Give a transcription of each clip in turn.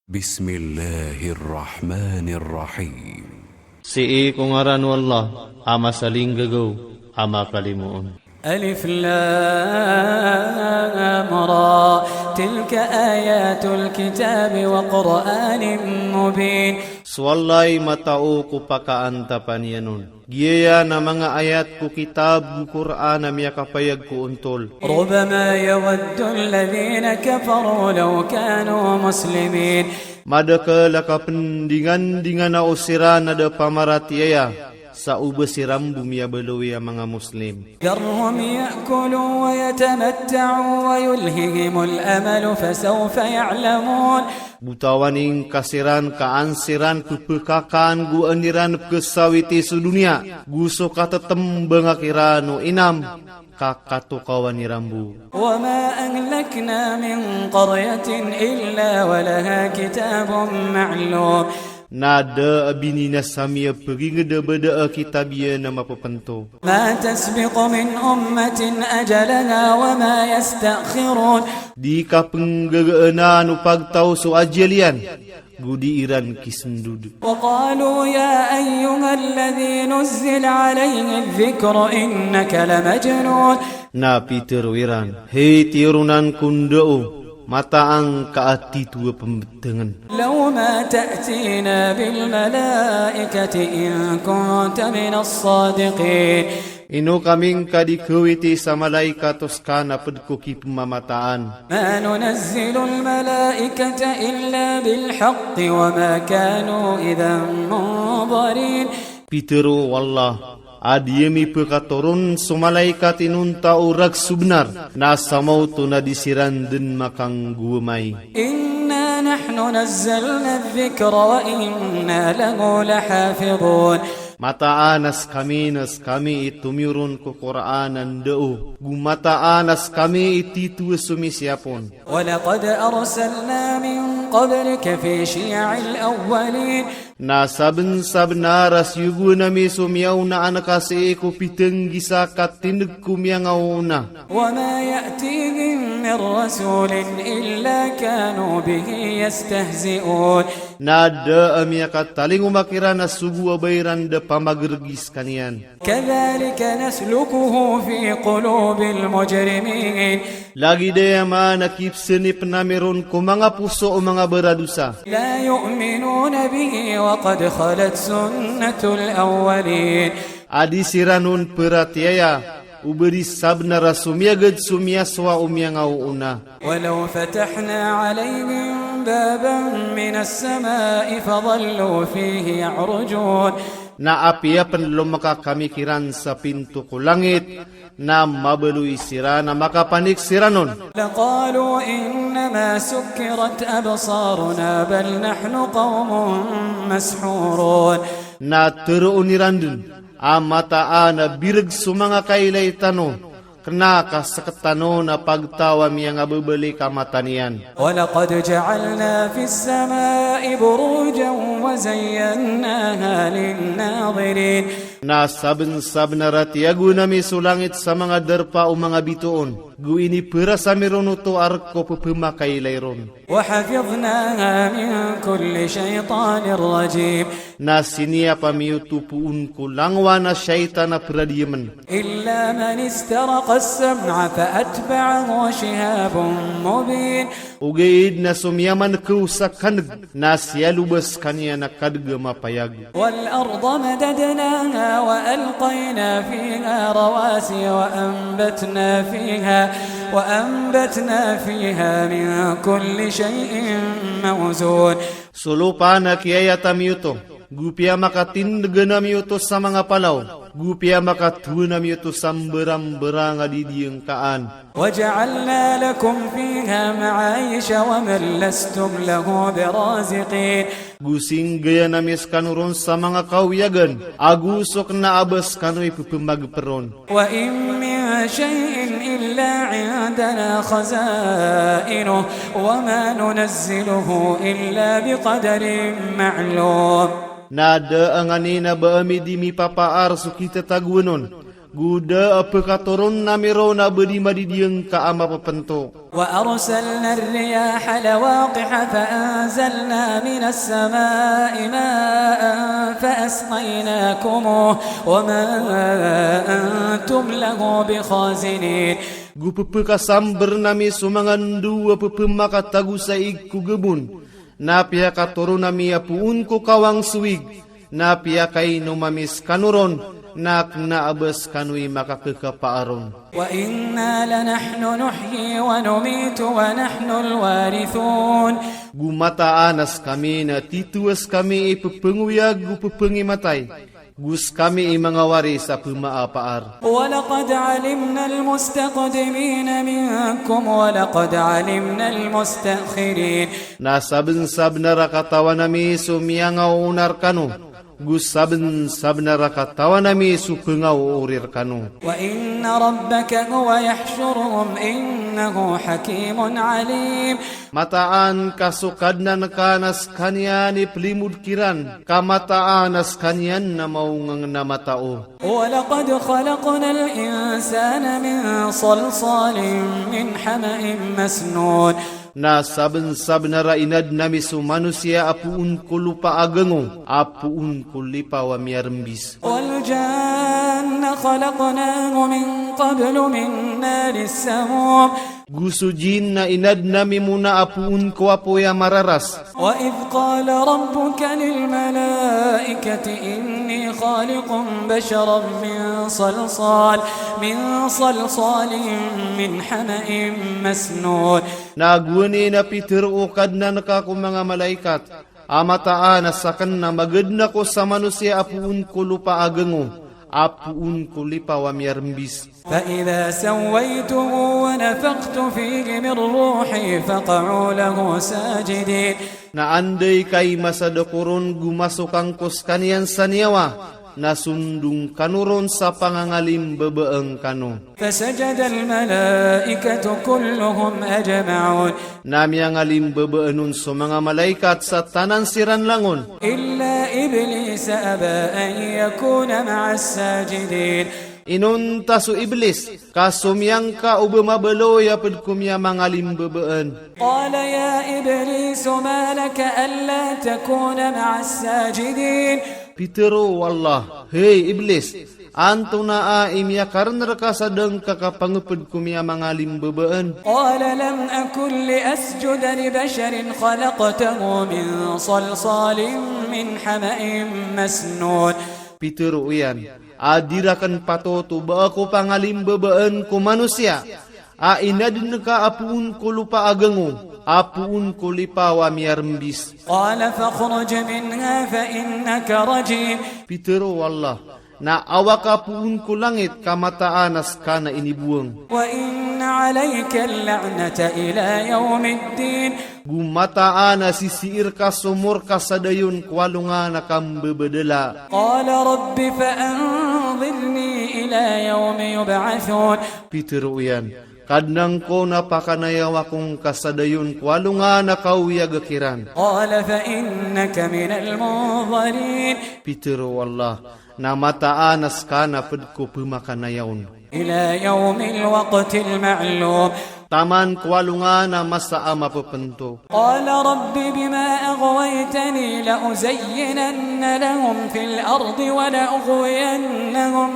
بسم الله الرحمن الرحيم. Si kung ngaran Allah, ama saling gagaw, ama kalimuon. ألف لام را تلك آيات الكتاب وقرآن مبين. Swallay matao ko pakaanta panianon. Giya na mga ayat ko kitab Quran na miya kapayag ko untol. ربما يود الذين كفروا لو كانوا مسلمين. Madaka lakapendingan na usira na da pamaratiaya sa uba siram bumiya beloy mga Muslim. ذرهم يأكلوا ويتمتعوا ويلههم الأمل فسوف يعلمون. Butawaning kasiran kaansiran kepekakan gu aniran kesawiti sedunia. Guso katatem bangakirano inam kakatukawan nirambu. وما أهلكنا من قرية إلا ولها كتاب معلوم. Nada abinina samia pergi ngeda beda kitabia nama pepento. ما تسبق من أمة أجلها وما يستأخرون. Di kapenggegeuna nu pagtau so ajalian gudi iran kisendud. وقالوا يا أيها الذي نزل عليه الذكر إنك لمجنون. Na Peter wiran, hei tirunan kundau mataang kaati tua pembetengan. لو ما تأتينا بالملائكة إن كنت من الصادقين. Ino kaming kadikawiti sa malaikat toskana pedkuki pemamataan. ما ننزل الملائكة إلا بالحق وما كانوا إذا منظرين. Pitero wallah adiemi pekatorun so malaikat inunta urak subnar nasa mauto na disiran den makang guwamay. إنا نحن نزلنا الذكر وإنا له لحافظون. Mataanas kami itumurun ko Qur'anan dao. Gumataanas kami ititu sumisiapon. ولقد أرسلنا من قبلك في شيع الأولين. Na saben-saben naras yugo nami sumiyaw na anakasi ko piteng gisakat tinag kumyangaw. وما يأتيهم من رسول إلا كانوا به يستهزئون. Nada amiakat taling umakira na sugu abayran da pamagergis kanian. كذلك نسلكه في قلوب المجرمين. Lagi daya manakipsen ni penamiron ko mga puso o mga beradusa. لا يؤمنون به وقد خلت سنة الأولين. Adi siranun peratiaya uberi sabna rasumiyagad sumiyaswa umyangaw una. ولو فتحنا عليهم بابا من السماء فظلوا فيه يعرجون. Na apia penlom maka kami kiran sa pintu ko langit na mabalui sira na makapanik siranon. لقالوا إنما سكرت أبصارنا بل نحن قوم مسحورون. Na teruunirandun amata na birag sumanga kailay tano kena kasaketano na pagtawa miyang ababali kamatanian. ولقد جعلنا في السماء بروجا وزيناها للناظرين. Na saben-saben na ratiago nami sulangit sa mga derpa o mga bituon. Guini pera sa mironuto arko pupumakay layron. وحفظناها من كل شيطان رجيم. Na sinia pamiyutupuun ko langwa na syaitan na pradiyaman. إلا من استرق السمع فأتبعه شهاب مبين. Ugaid na sumyaman ko sa kanag na siyalubas kanya na kadga mapayag. والأرض مددناها وألقينا فيها رواسي وأنبتنا فيها من كل شيء موزون. Sulupa na kiyaya tamiyuto. Gupia makatindaga namiyuto sa mga palaw. Gupia makatuwa namiyuto sa berang-berang adidiyang kaan. وجعلنا لكم فيها معايش ومن لستم له برازقين. Gusing gaya namis kanuron sa mga kauyagan. Agusok na abas kano'y pupumagperon. وإن من شيء إلا عندنا خزائنه وما ننزله إلا بقدر معلوم. Nada ang anina ba amidi mi papaar so kita taguanon. Guda apa katurun namiro na bedi madidiyeng ka ama pepento. وأرسلنا الرياح لواقح فأنزلنا من السماء ماء فأسقيناكموه وما أنتم له بخازنين. Gu pepe kasamber nami sumangan dua pepe maka tagu saig ku gebun. Na pia katurun nami apuun ku kawang suig. Na pia kay numamis kanuron. Nak na abes kanui maka kekapaaron. وإنا لنحن نحيي ونميت ونحن الوارثون. Gumata anas kami na tituas kami ipepenguyag gupepengi matay. Gus kami mga waris sa pumaapaar. ولقد علمنا المستقدمين منكم ولقد علمنا المستأخرين. Nasaben-saben rakatawa nami sumiangaw unar kanu. Gus saben-saben rakatawa nami supengaw urir kanu. وإن ربك هو يحشرهم إنه حكيم عليم. Mataan kasukadnan kanas kanyan iplimud kiran. Kamataan as kanyan na maungang namatao. ولقد خلقنا الإنسان من صلصال من حمأ مسنون. Na saben-saben rainad nami su manusia apuun ko lupa agengo, apuun ko lipa wa miarembis. والجان خلقناه من قبل من نار السموم. Gusujin na inad nami muna apuun ko apo ya mararas. وإذ قال ربك للملائكة إني خالق بشرا من صلصال من حمأ مسنون. Nagwani na Peter ukad na nakako mga malaikat. Amataan na sakan na magad na ko sa manusia apuun ko lupa agengo. Apuun ko lipa wa miarembis. فإذا سويته ونفخت فيه من روحي فقعوا له ساجدين. Na anday kay masadakuron gumasukang kos kaniyan sa niyawa. Nasundung kanuron sa pangangalim bebeeng kanu. فسجد الملائكة كلهم أجمعون Nami ang alim bebeenun sa mga malaikat sa tanan siran langon. إلا إبليس أبى أن يكون مع الساجدين. Inunta su iblis, kasumyang ka ubemabelo yapad kumya mangalim bebeen. قال يا إبليس ما لك ألا تكون مع الساجدين. Pitero wallah, hey iblis, anto na imya karner ka sadeng kakapangupad kumya mangalim bebeen. قال لم أكن لأسجد لبشر خلقته من صلصال من حمأ مسنون. Pitero uyan, adirakan patoto ba ako pangalim bebeen ko manusia. Inadin ka apuun ko lupa agengo, apuun ko lipa wa miarembis. قال فاخرج منها فإنك رجيم. Pitero wallah, na awak apuun ko langit kamataanas ka na inibuang. وإن عليك اللعنة إلى يوم الدين. Gumataan na sisiir ka sumur ka sa dayon kwalunga na kambebedela. قال رب فأنظرني إلى يوم يبعثون. Pitero uyan, kadnang ko napakanayawa kong kasadayon kwalunga na kauyagakiran. قال فإنك من المنظرين Pitero wallah, na mataanas ka na padko pumakanayaon. إلى يوم الوقت المعلوم. Taman kwalunga na masaama papento. قال رب بما أغويتني لأزينن لهم في الأرض ولأغوينهم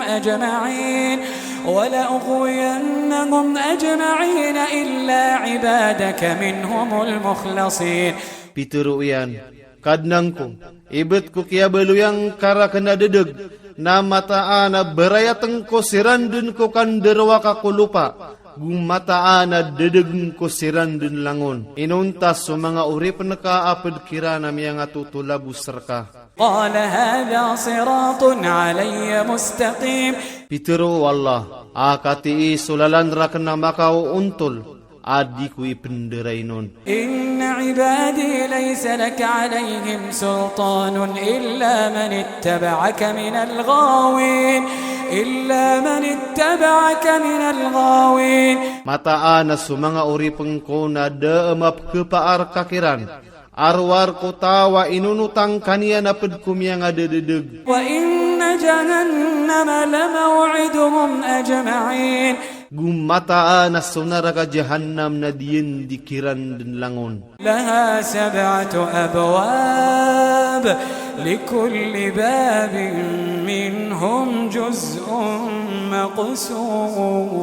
أجمعين إلا عبادك منهم المخلصين. Pitero uyan, kadnang ko, ibet ko kaya beluyang kara kena dedeg, na mataan na berayateng ko sirandun ko kanderwa ka kulupa, gumataan na dedeg ko sirandun langon. Inuntas so mga urip na kaapad kira na miyang atutulabus serka. قال هذا صراط علي مستقيم. Pitero wallah, akati sulalan ra kana makao untol. Adi ko ipenderay nun. إن عبادي ليس لك عليهم سلطان إلا من اتبعك من الغاوين. Mataan na sumanga uripeng ko na daamap kepaar kakiran. arwar ko tawa inunutang kaniya na pedkum yang ada dedeg. وإن جهنم لموعدهم أجمعين Gumataan na sunara ka jahannam na diyen dikiran den langon. لها 7 أبواب لكل باب منهم جزء مقسوم.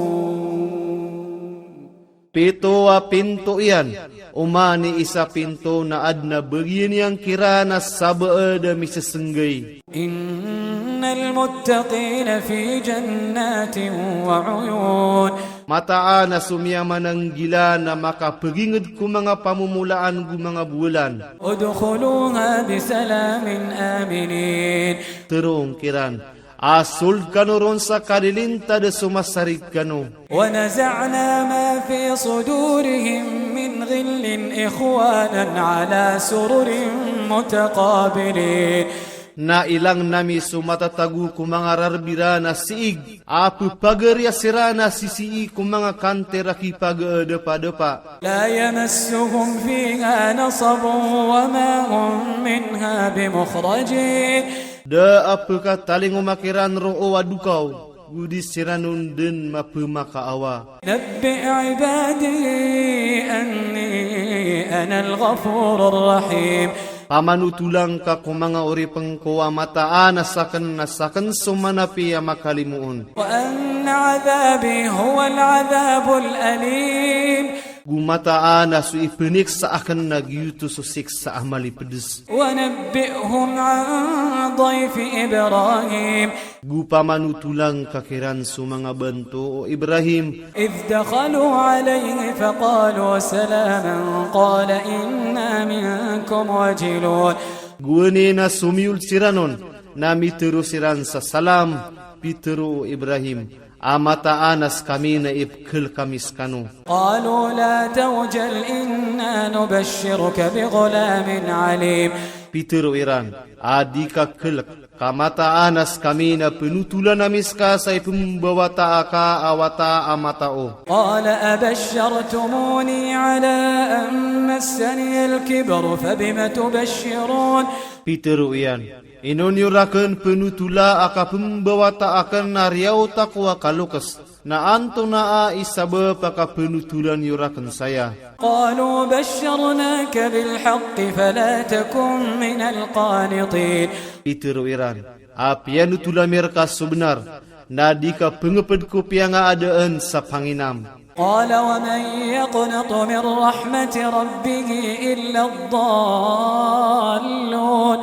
7 pinto iyan. Umani isa pinto na adna bagian yang kira na sabaada misasenggay. إن المتقين في جنات وعيون Mataan na sumyaman ng gila na makapagingad ko mga pamumulaan ko mga bulan. ادخلوها بسلام آمنين. Terong kiran. Asul kano ron sa kadilinta da sumasarit kano. ونزعنا ما في صدورهم من غل إخوانا على سرر متقابلين. Na ilang nami sumatatagu ko mga rarbira na siig. Apu pagarya sirana sisii ko mga kantera kipaga-depa-depa. لا يمسهم فيها نصب وما هم منها بمخرجين. Da apa ka taling umakiran ro'o wadukaw. Gudi siranun den mapumaka-awa. نبئ عبادي أني أنا الغفور الرحيم. Pamanutulang ka kung mga uri pengkuwa mataan nasakan sumanapi ya makalimuon. وأن عذابي هو العذاب الأليم. Gumataan na suipinik sa akan nagyuto susik sa amali pedes. ونبئهم عن ضيف إبراهيم Gupamanutulang kakiran su mga banto o Ibrahim. إذ دخلوا عليه فقالوا سلاما قال إنا منكم وجلون. Guwani na sumiul siranon na mitero siran sa salam pitero Ibrahim. Amataanas kami na ipkel kamis kano. قالوا لا توجل إنا نبشرك بغلام عليم. Pitero Iran, adika kelak. Kamataanas kami na penutulan namis ka sa ipumbawa taaka awata amatao. قال أبشرتموني على أن مسني الكبر فبم تبشرون. Pitero iyan, inunyurakan penutula aka pembawa taakan nariau takwa kalukas. Na anto na isaba paka penutulan yurakan saya. قالوا بشرناك بالحق فلا تكن من القانطين. Pitero Iran, apian utula mereka sebenar. Nadika pengeped ko pianga adaan sa panginam. قال ومن يقنط من رحمة ربه إلا الضالون.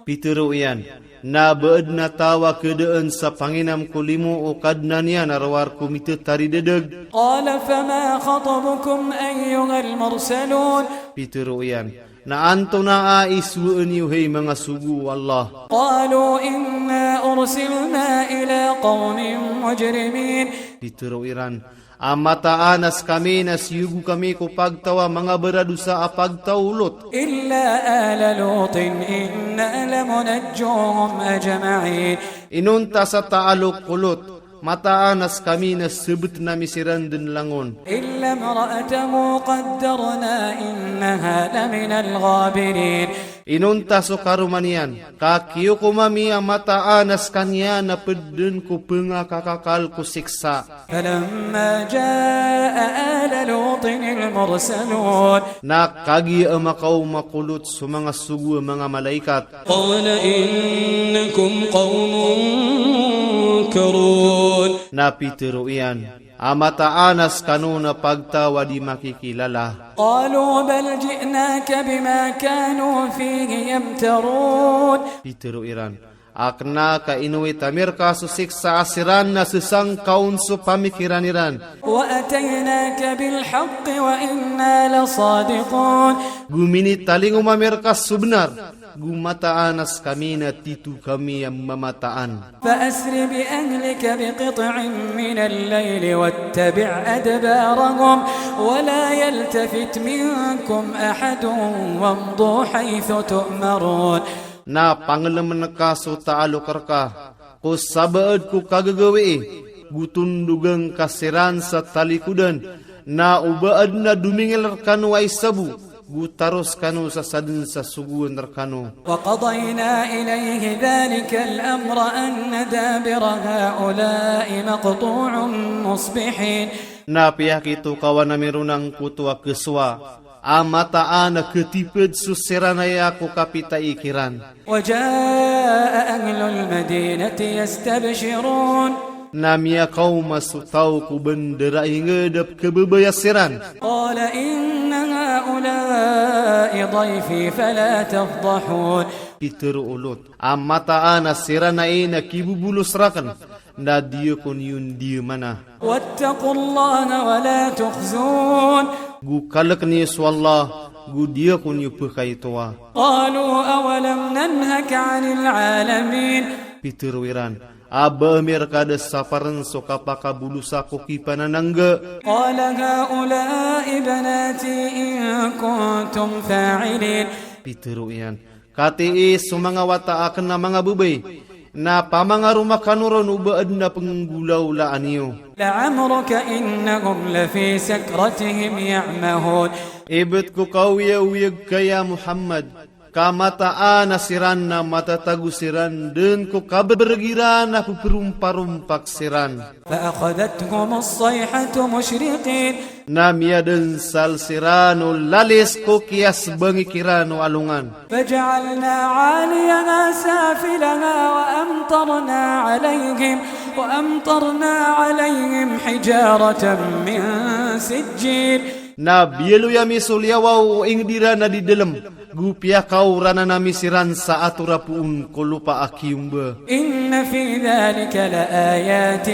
Pitero iyan, na beed na tawa kedaan sa panginam ko limo o kadnan yan arawar ko mito tari dedeg. قال فما خطبكم أيها المرسلون. Pitero iyan, na anto na aisuan yuhay mga sugu Allah. قالوا إنا أرسلنا إلى قوم مجرمين. Pitero Iran, amataanas kami na siyugu kami ko pagtawa mga beradusa apagtaulot. إلا آل لوط إنا لمنجوهم أجمعين. Inunta sa taalok kulot, mataanas kami na sebut na misiran den langon. إلا امرأته قدرنا إنها لمن الغابرين. Inunta so karumanian, kakiyo ko mami ang mataanas kanya na pedden ko penga kakakal ko siksa. فلما جاء آل لوط المرسلون Na kagi ang makaw makulot sa mga sugu mga malaikat. قال إنكم قوم منكرون. Na Pitero iyan, amataanas kanuna pagtawa di makikilala. قالوا بل جئناك بما كانوا فيه يمترون. Pitero Iran, akna ka inuwi tamir ka susik sa asiran na sesang kaun so pamikiran Iran. وأتيناك بالحق وإنا لصادقون. Gumini taling umamir ka subnar, gumataanas kami na titu kami ang mamataan. فأسر بأهلك بقطع من الليل واتبع أدبارهم ولا يلتفت منكم أحد وامضوا حيث تؤمرون. Na pangalaman ka so taalokar ka, ko sabaad ko kagagawi, gutundugang kasiran sa talikudan, na ubaad na dumingil kanway sabu, gu tarus kanu sasadin sasuguan terkanu. وقضينا إليه ذلك الأمر أن دابر هؤلاء مقطوع مصبحين. Na pihak itu kawan namirunang kutua keswa. Amata ana ketiped suseranaya aku kapita ikiran. وجاء أهل المدينة يستبشرون. Namia kaum masuk tahu ku bendera ingedap kebebayasiran. قال إن هؤلاء ضيفي فلا تفضحون. Iteru ulut. Amata ana sirana ina kibubulus rakan. Na dia kun yun dia mana. واتقوا الله ولا تخزون. Gu kalak ni swallah. Gu dia kun yu pekai tua. قالوا أولم ننهك عن العالمين. Iteru iran. Aba mir kada saparan sokapaka bulusa koki pananangga. قال هؤلاء بناتي إن كنتم فاعلين. Iteru ian. Kati sumanga wata akan na mga bubay. Na pamanga rumah kanuron ubaad na penggulaw laan niyo. لعمرك إنهم لفي سكرتهم يعمهون. Ibet ko kauyag kaya Muhammad. Kamataan na siran na matatagu siran. Dan ko kabergiran na puperumparumpak siran. فأخذتهم الصيحة مشرقين. Namia dan sal sirano lalis ko kias bangikirano alungan. فجعلنا عاليها سافلها وأمطرنا عليهم حجارة من سجيل. Na bielu yami sulyawaw ing dira na di dalam. Gupia kau rana nami siran sa aturapuun ko lupa akiumba. إن في ذلك لآيات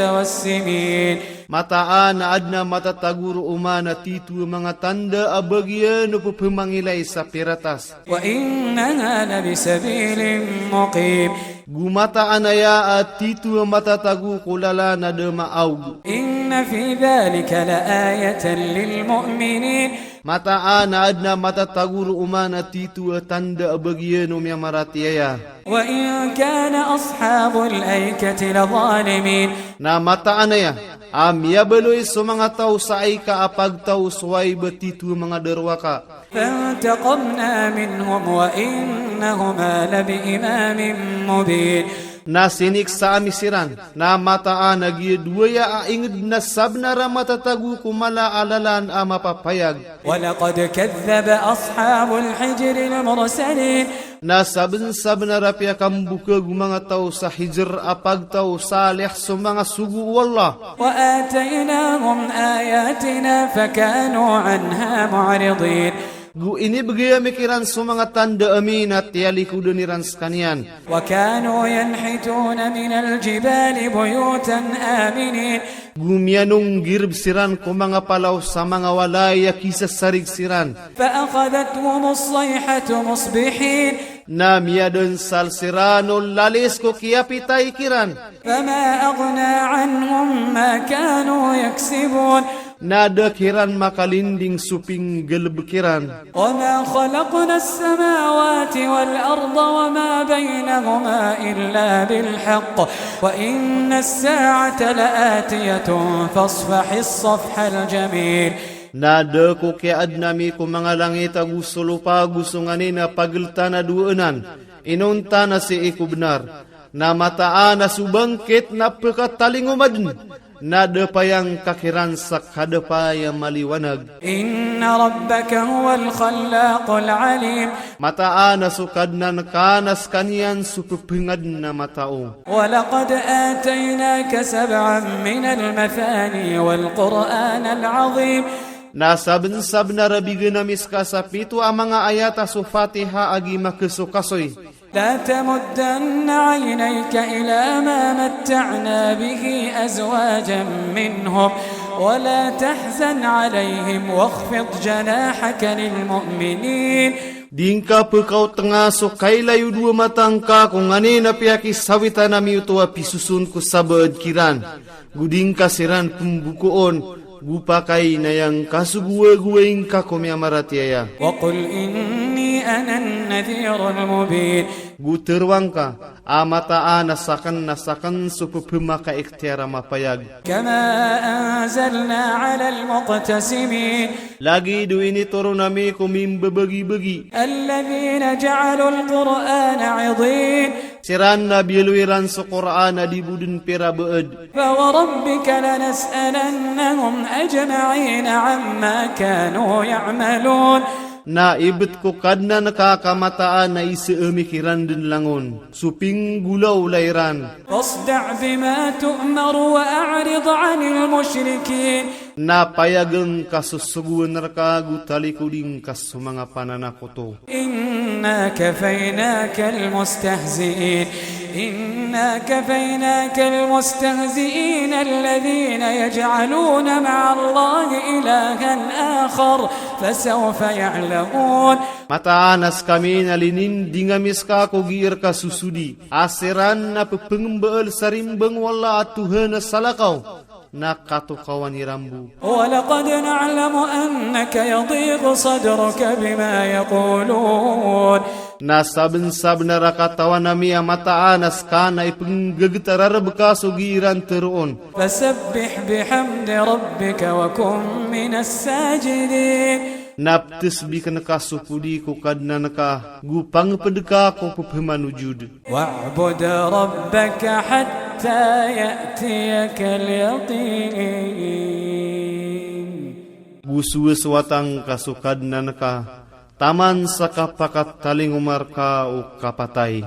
للمتوسمين. Mataan na adna matataguro umana titu mga tanda abagyan o pupumangilay sa piratas. وإنها لبسبيل مقيم. Gumataan aya at titu matatagu kulala na demaaw. إن في ذلك لآية للمؤمنين. Mataan na adna matataguro umana titu tanda abagyan o miya maratiaya. وإن كان أصحاب الأيكة لظالمين. Na mataan aya. Amya beloy so mga tao sa ay kaapag tao suway betitu mga derwaka. فانتقمنا منهم وإنهما لبإمام مبين. Nasinik sa amisiran, na mataan nagyedwaya aingid na sabnara matatagu kumala alalan ama papayag. ولقد كذب أصحاب الحجر المرسلين. Na sabnara pia kambuka mga tao sa hijr apag tao salih so mga sugu wallah. وآتيناهم آياتنا فكانوا عنها معرضين. Gu ini bagaya mikiran so mga tanda amin at yalikudan skanian. وكانوا ينحتون من الجبال بيوتا آمنين. Gumianong girb siran ko mga palaw sa mga walaya kisas sarig siran. فأخذتهم الصيحة مصبحين. Na miyadon sal sirano lalis ko kiapitay kiran. فما أغنى عنهم ما كانوا يكسبون. Nada kiran makalinding suping gelbekiran. وما خلقنا السماوات والأرض وما بينهما إلا بالحق وإن الساعة لآتية فاصفح الصفح الجميل. Nada ko kiad nami ko mga langit gusto lupa gusto nganin na paglta na duunan. Inunta na si iku benar. Na mataan na subangkit na pagkatalingumadn. Nada pa yang kakiran sa kada pa yang maliwanag. Inna rabbaka huwal khallaqul alim. Mataan na sukad na nakanas kanyan supupingad na matao. Walaqad ataynaka sab'an minal mathani wal Qur'an al-azim. Nasabensab na rabigan na miska sa pito ang mga ayata sa Fatiha agi makisukasoy. لا تمدن عينيك إلى ما متعنا به أزواجا منهم ولا تحزن عليهم واخفض جناحك للمؤمنين. Dingka pekau tengah so kailayu dua matangka kung ngani na piyaki sawita nami utuwa pisusun ko sabad kiran. Gudingka siran pembukuon. Gupakai na yang kasuguwe-guweing kakumya maratiaya. وقل إني أنا النذير المبين. Guterwang ka, amata nasakan supu pemaka ikhtiara mapayag. كما أنزلنا على المقتسمين Lagi du ini turun nami kumim bebagi-bagi. الذين جعلوا القرآن عضين Siran nabi luiran su Qur'an di budun pera beed. فوربك لنسألنهم أجمعين عما كانوا يعملون Na ibet ko kadna nakakamataan na isiamikiran din langon. Suping gulaw lairan. فاصدع بما تؤمر وأعرض عن المشركين Na payagang kasusuguan narka gutali kuding kasumanga pananakoto. إنا كفيناك المستهزئين إنا كفيناك المستهزئين الذين يجعلون مع الله إلها آخر فسوف يعلمون Mataanas kami nalinin dingamis ka kugir kasusudi. Asiran na pepengembel sarimbeng wala atuhan salakaw. Nakatukawan irambu. ولقد نعلم أنك يضيق صدرك بما يقولون Nasaben-saben rakatawan nami ang mataanas ka na ipenggegetar beka sugiran teruon. فسبح بحمد ربك وكن من الساجدين Naptes bikan kasupudi ko kadna naka gupang pedeka ko pemanujud. واعبد ربك حتى يأتيك اليقين Gusuwes watang kasukadna naka taman sa kapakat taling umar ka o kapatay.